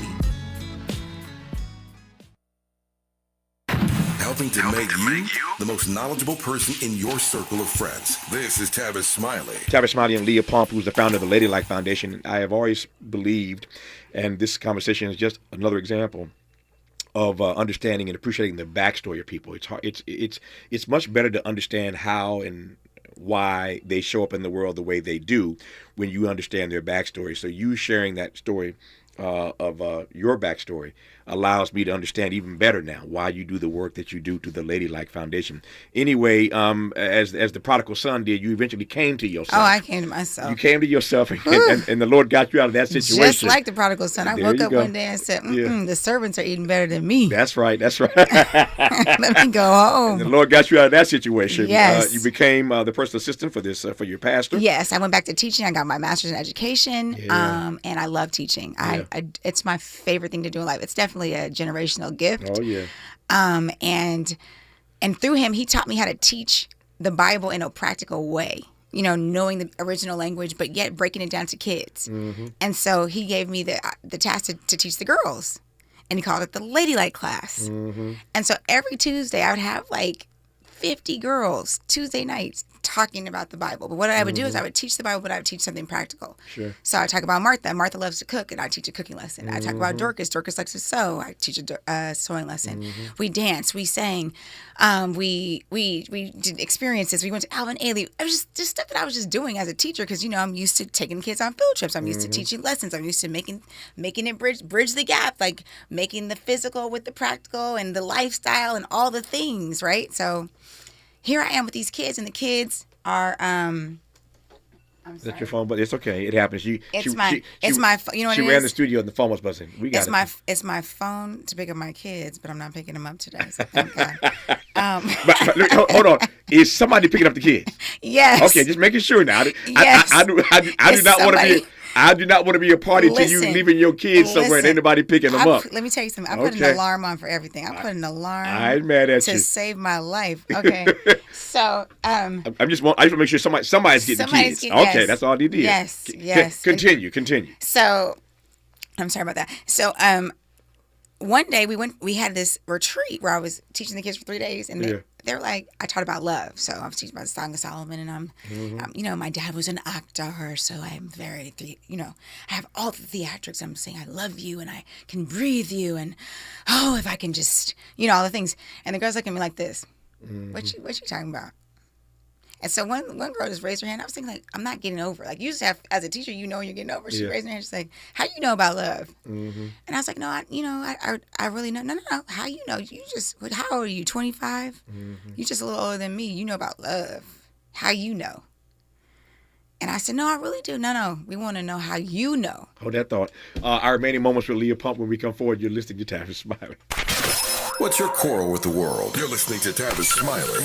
Helping to make you the most knowledgeable person in your circle of friends. This is Tavis Smiley. Tavis Smiley and Leah Pump, who's the founder of the Ladylike Foundation. I have always believed, and this conversation is just another example of understanding and appreciating the backstory of people. It's hard, it's much better to understand how and why they show up in the world the way they do when you understand their backstory. So you sharing that story of your backstory allows me to understand even better now why you do the work that you do to the Ladylike Foundation. Anyway, as the prodigal son did, you eventually came to yourself. Oh, I came to myself. You came to yourself, and the Lord got you out of that situation. Just like the prodigal son. I woke up one day and said, Yeah. the servants are eating better than me. That's right. That's right. Let me go home. And the Lord got you out of that situation. Yes. You became the personal assistant for your pastor. Yes, I went back to teaching. I got my master's in education, and I love teaching. Yeah. It's my favorite thing to do in life. It's definitely a generational gift. Oh yeah. And through him, he taught me how to teach the Bible in a practical way. You know, knowing the original language, but yet breaking it down to kids. Mm-hmm. And so he gave me the task to teach the girls, and he called it the Ladylike class. Mm-hmm. And so every Tuesday, I would have like 50 girls Tuesday nights talking about the Bible. But what I would do is I would teach the Bible, but I would teach something practical. Sure. So I talk about Martha. Martha loves to cook, and I teach a cooking lesson. I talk about Dorcas. Dorcas likes to sew. I teach a sewing lesson. We danced. We sang. We did experiences. We went to Alvin Ailey. It was just stuff that I was just doing as a teacher because, you know, I'm used to taking kids on field trips. I'm used to teaching lessons. I'm used to making it bridge the gap, like making the physical with the practical and the lifestyle and all the things, right? So here I am with these kids, and the kids are I'm sorry. That's your phone, but it's okay. It happens. It's my you know what it is? She ran the studio and the phone was buzzing. It's my phone to pick up my kids, but I'm not picking them up today. So thank God. But hold on. Is somebody picking up the kids? Yes. Okay, just making sure now. Yes. I do not want to be. I do not want to be a party to you leaving your kids somewhere and anybody picking them up. Let me tell you something. I put an alarm on for everything. I put an alarm I ain't mad at to you. save my life. Okay. So I just want to make sure somebody's getting the kids. Okay, that's all he did. Yes. Continue. So I'm sorry about that. So one day we had this retreat where I was teaching the kids for 3 days, and they're like, I taught about love. So I was teaching about the Song of Solomon, and I'm you know, my dad was an actor, so I'm very, you know, I have all the theatrics. I'm saying I love you, and I can breathe you, and if I can just, you know, all the things. And the girls look at me like this. What you talking about? And so one girl just raised her hand. I was thinking, like, I'm not getting over. Like, you just have, as a teacher, you know you're getting over. She raised her hand. She's like, how you know about love? And I was like, no, I really know. No. How you know? How old are you, 25? You just a little older than me. You know about love. How you know? And I said, no, I really do. No. We want to know how you know. Hold that thought. Our remaining moments with Leah Pump when we come forward. You're listening to Tavis Smiley. What's your quarrel with the world? You're listening to Tavis Smiley.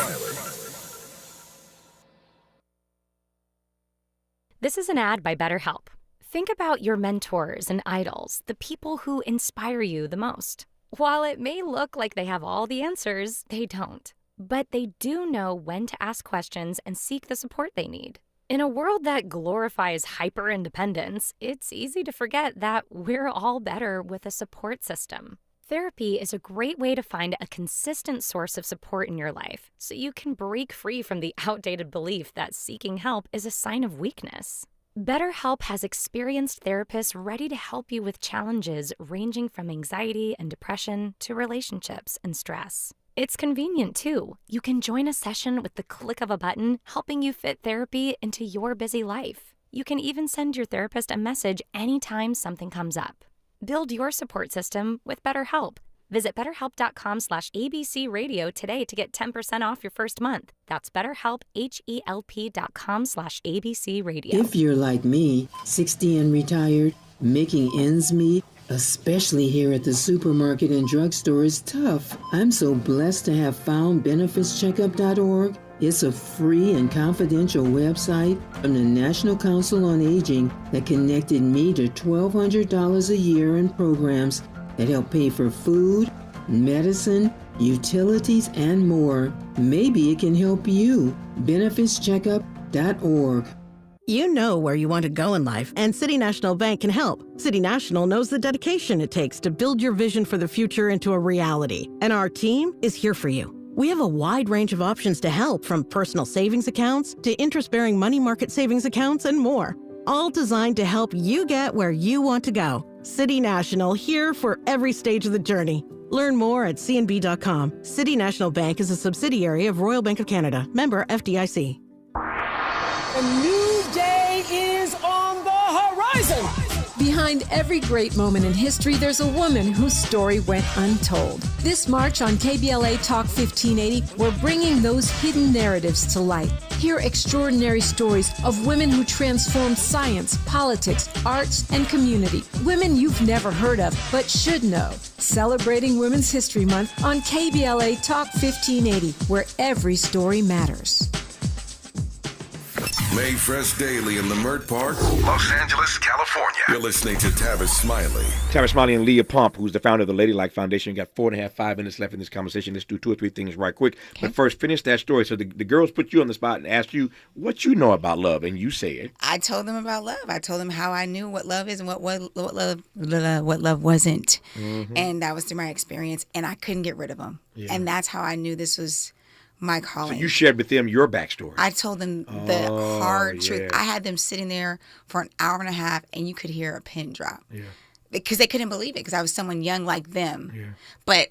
This is an ad by BetterHelp. Think about your mentors and idols, the people who inspire you the most. While it may look like they have all the answers, they don't. But they do know when to ask questions and seek the support they need. In a world that glorifies hyper-independence, it's easy to forget that we're all better with a support system. Therapy is a great way to find a consistent source of support in your life, so you can break free from the outdated belief that seeking help is a sign of weakness. BetterHelp has experienced therapists ready to help you with challenges ranging from anxiety and depression to relationships and stress. It's convenient, too. You can join a session with the click of a button, helping you fit therapy into your busy life. You can even send your therapist a message anytime something comes up. Build your support system with BetterHelp. Visit BetterHelp.com/ABCRadio today to get 10% off your first month. That's BetterHelp, HELP.com/ABCRadio. If you're like me, 60 and retired, making ends meet, especially here at the supermarket and drugstore, is tough. I'm so blessed to have found BenefitsCheckup.org. It's a free and confidential website from the National Council on Aging that connected me to $1,200 a year in programs that help pay for food, medicine, utilities, and more. Maybe it can help you. BenefitsCheckup.org. You know where you want to go in life, and City National Bank can help. City National knows the dedication it takes to build your vision for the future into a reality, and our team is here for you. We have a wide range of options to help, from personal savings accounts to interest-bearing money market savings accounts and more, all designed to help you get where you want to go. City National, here for every stage of the journey. Learn more at cnb.com. City National Bank is a subsidiary of Royal Bank of Canada, member FDIC. A new day is on the horizon. Behind Behind every great moment in history, there's a woman whose story went untold. This March on KBLA Talk 1580, we're bringing those hidden narratives to light. Hear extraordinary stories of women who transformed science, politics, arts, and community. Women you've never heard of, but should know. Celebrating Women's History Month on KBLA Talk 1580, where every story matters. Made fresh daily in the Mert Park, Los Angeles, California. You're listening to Tavis Smiley. Tavis Smiley and Leah Pump, who's the founder of the Ladylike Foundation. Got 5 minutes left in this conversation. Let's do 2 or 3 things right quick. Okay. But first, finish that story. So the girls put you on the spot and asked you what you know about love, and you said. I told them about love. I told them how I knew what love is and what love wasn't. Mm-hmm. And that was through my experience, and I couldn't get rid of them. Yeah. And that's how I knew this was my calling. So you shared with them your backstory. I told them the hard truth. I had them sitting there for an hour and a half, and you could hear a pin drop. Yeah. Because they couldn't believe it, because I was someone young like them. Yeah. But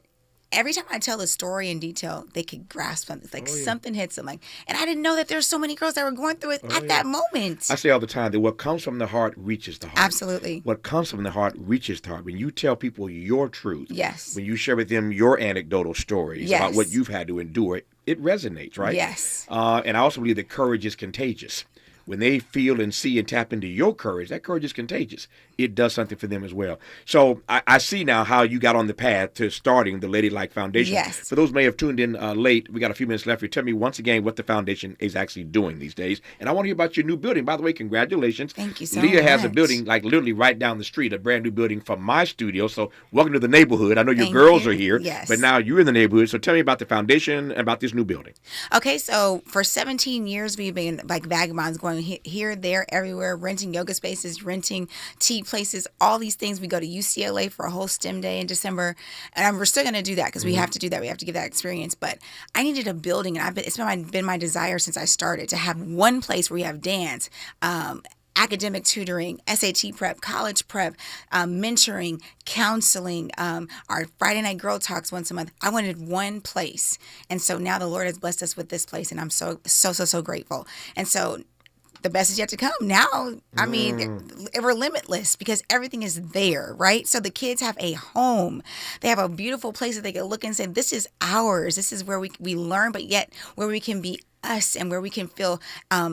every time I tell a story in detail, they could grasp something. It's like something hits them. And I didn't know that there's so many girls that were going through it at that moment. I say all the time that what comes from the heart reaches the heart. Absolutely. What comes from the heart reaches the heart. When you tell people your truth, yes. When you share with them your anecdotal stories about what you've had to endure, it resonates, right? Yes. And I also believe that courage is contagious. When they feel and see and tap into your courage, that courage is contagious. It does something for them as well. So I see now how you got on the path to starting the Ladylike Foundation. Yes. For those who may have tuned in late, we got a few minutes left. You tell me once again what the foundation is actually doing these days. And I want to hear about your new building. By the way, congratulations. Thank you so much. Leah has a building like literally right down the street, a brand new building from my studio. So welcome to the neighborhood. I know your girls are here, but now you're in the neighborhood. So tell me about the foundation and about this new building. Okay, so for 17 years, we've been like vagabonds going here, there, everywhere, renting yoga spaces, renting tea places, all these things. We go to UCLA for a whole STEM day in December, and we're still going to do that because we have to do that. We have to give that experience. But I needed a building, and it's been my desire since I started to have one place where we have dance, academic tutoring, SAT prep, college prep, mentoring, counseling, our Friday night girl talks once a month. I wanted one place. And so now the Lord has blessed us with this place, and I'm so grateful. And so the best is yet to come. Now, I mean, we're limitless because everything is there, right? So the kids have a home. They have a beautiful place that they can look and say, this is ours. This is where we learn, but yet where we can be us and where we can feel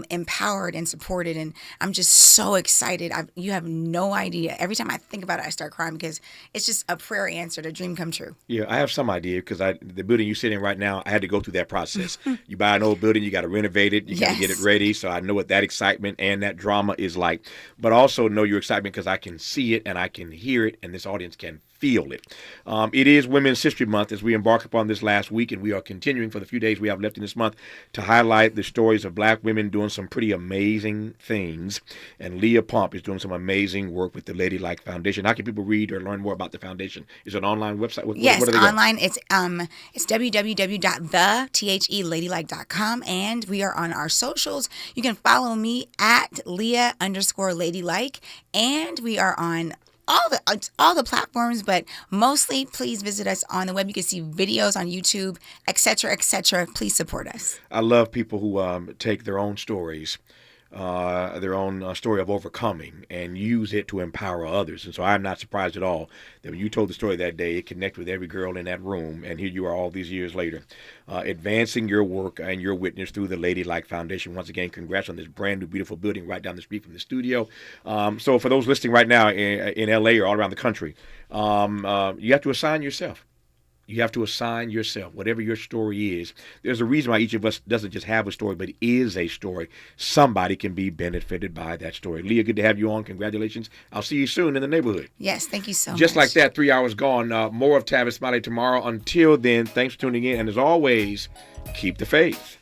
empowered and supported. And I'm just so excited. You have no idea. Every time I think about it, I start crying because it's just a prayer answered, a dream come true. Yeah, I have some idea because the building you sit in right now, I had to go through that process. You buy an old building, you got to renovate it, you got to get it ready. So I know what that excitement and that drama is like, but also know your excitement because I can see it and I can hear it, and this audience can feel it. It is Women's History Month as we embark upon this last week, and we are continuing for the few days we have left in this month to highlight the stories of black women doing some pretty amazing things. And Leah Pump is doing some amazing work with the Ladylike Foundation. How can people read or learn more about the foundation? Is it an online website? Yes, online. It's www.theladylike.com, and we are on our socials. You can follow me at Leah_Ladylike, and we are on all the platforms, but mostly please visit us on the web. You can see videos on YouTube, etc., etc. Please support us. I love people who take their own stories, their own story of overcoming, and use it to empower others. And so I'm not surprised at all that when you told the story that day, it connected with every girl in that room, and here you are all these years later, advancing your work and your witness through the Ladylike Foundation. Once again, congrats on this brand new, beautiful building right down the street from the studio. So for those listening right now in LA or all around the country, you have to assign yourself. You have to assign yourself, whatever your story is. There's a reason why each of us doesn't just have a story, but is a story. Somebody can be benefited by that story. Leah, good to have you on. Congratulations. I'll see you soon in the neighborhood. Yes, thank you so much. Just like that, 3 hours gone. More of Tavis Smiley tomorrow. Until then, thanks for tuning in. And as always, keep the faith.